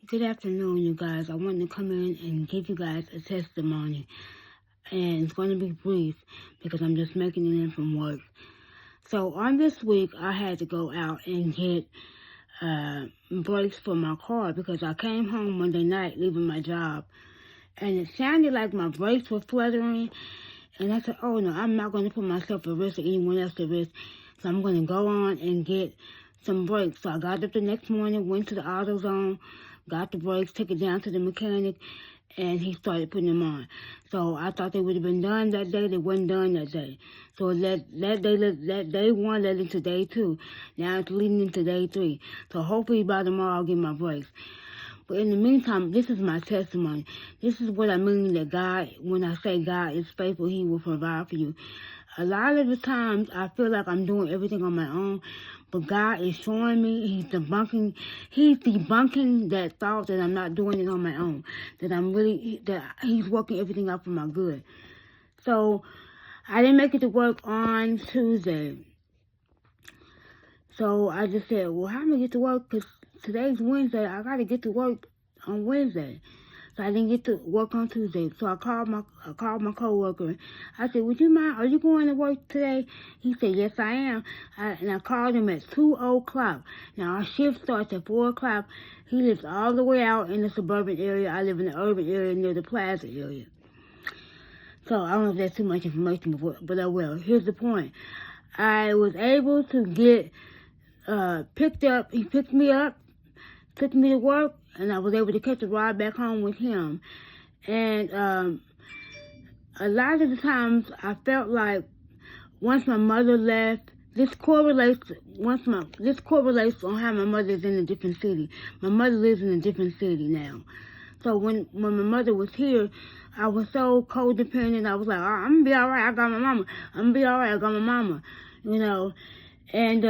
Good afternoon, you guys. I wanted to come in and give you guys a testimony. And it's going to be brief because I'm just making it in from work. So on this week, I had to go out and get brakes for my car because I came home Monday night leaving my job. And it sounded like my brakes were fluttering. And I said, oh no, I'm not going to put myself at risk or anyone else at risk. So I'm going to go on and get some brakes. So I got up the next morning, went to the AutoZone, got the brakes, took it down to the mechanic, and he started putting them on. So I thought they would have been done that day. They weren't done that day. So that day one led into day two. Now it's leading into day three. So hopefully by tomorrow I'll get my brakes. But in the meantime, this is my testimony. This is what I mean that God, when I say God is faithful, He will provide for you. A lot of the times I feel like I'm doing everything on my own, but God is showing me, He's debunking that thought that I'm not doing it on my own, that He's working everything out for my good. So I didn't make it to work on Tuesday. So I just said, well, how am I going to get to work? Because today's Wednesday. I got to get to work on Wednesday. So I didn't get to work on Tuesday. So I called my coworker. I said, would you mind? Are you going to work today? He said, yes, I am. And I called him at 2:00. Now our shift starts at 4:00. He lives all the way out in the suburban area. I live in the urban area near the plaza area. So I don't know if that's too much information, but I will. Here's the point. I was able to get picked up. He picked me up, took me to work, and I was able to catch a ride back home with him. And a lot of the times I felt like once my mother left, this correlates on how my mother's in a different city. My mother lives in a different city now. So when my mother was here, I was so codependent. I was like, I'm gonna be all right. I got my mama. I'm gonna be all right. I got my mama. You know, and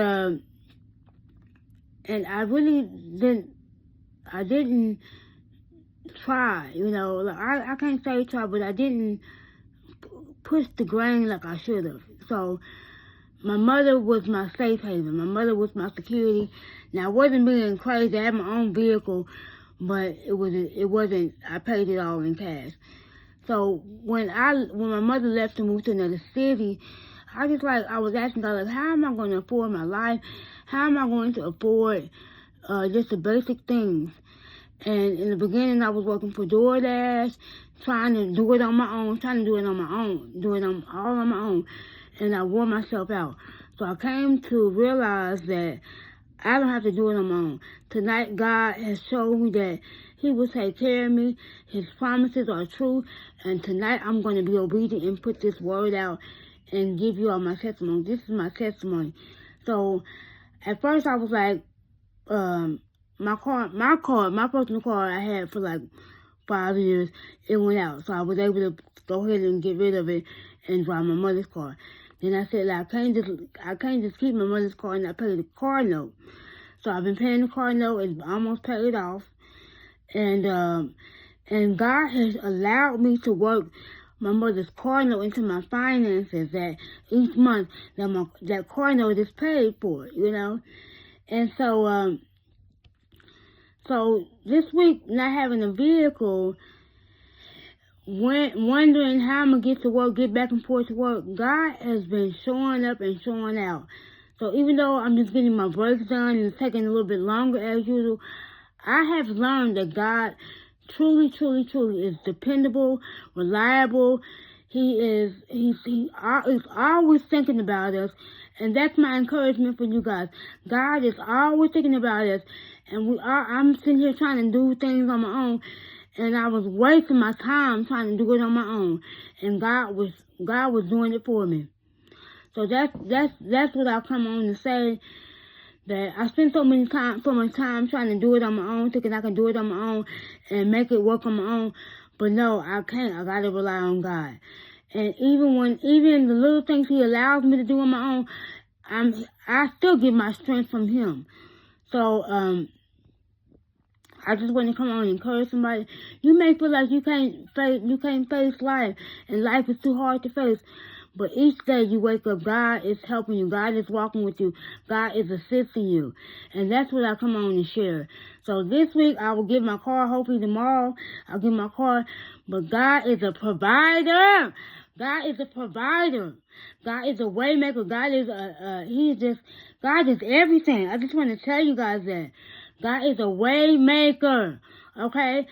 I really didn't try, like I can't say try, but I didn't push the grain like I should have. So my mother was my safe haven. My mother was my security. Now I wasn't being crazy. I had my own vehicle, but it wasn't, I paid it all in cash. So when my mother left to move to another city, I was asking God, like, how am I going to afford my life? How am I going to afford just the basic things? And in the beginning, I was working for DoorDash, trying to do it all on my own. And I wore myself out. So I came to realize that I don't have to do it on my own. Tonight, God has shown me that He will take care of me. His promises are true. And tonight, I'm going to be obedient and put this word out and give you all my testimony. This is my testimony. So at first, I was like, my personal car I had for like 5 years, it went out. So I was able to go ahead and get rid of it and drive my mother's car. Then I said, like, I can't just keep my mother's car and not pay the car note. So I've been paying the car note. It's almost paid off. And God has allowed me to work my mother's car note into my finances, that each month that car note is paid for, And so, so this week, not having a vehicle, wondering how I'm going to get to work, get back and forth to work, God has been showing up and showing out. So even though I'm just getting my brakes done and it's taking a little bit longer as usual, I have learned that God truly, truly, truly is dependable, reliable. He's always thinking about us. And that's my encouragement for you guys. God is always thinking about us. And I'm sitting here trying to do things on my own. And I was wasting my time trying to do it on my own. And God was doing it for me. So that's what I've come on to say. That I spent so much time trying to do it on my own, thinking I can do it on my own and make it work on my own. But no, I can't. I gotta rely on God. And even the little things He allows me to do on my own, I still get my strength from Him. So I just want to come on and encourage somebody. You may feel like you can't face life, and life is too hard to face. But each day you wake up, God is helping you. God is walking with you. God is assisting you. And that's what I come on and share. So this week I will get my car. Hopefully tomorrow I'll get my car. But God is a provider. God is a provider. God is a way maker. God is God is everything. I just want to tell you guys that. God is a way maker. Okay?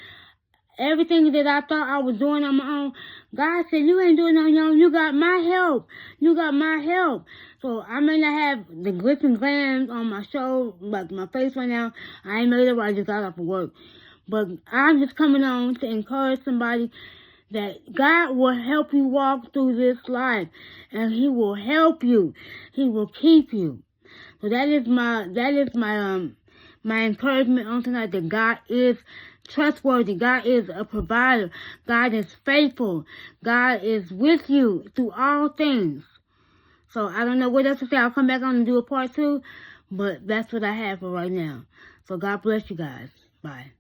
Everything that I thought I was doing on my own, God said, you ain't doing it on your own. You got my help. You got my help. So I may not have the glistening glands on my show, like my face right now. I ain't made it right. I just got off of work. But I'm just coming on to encourage somebody that God will help you walk through this life. And He will help you. He will keep you. So that is my encouragement on tonight, that God is trustworthy. God is a provider. God is faithful. God is with you through all things. So I don't know what else to say. I'll come back on and do a part 2, but that's what I have for right now. So God bless you guys. Bye.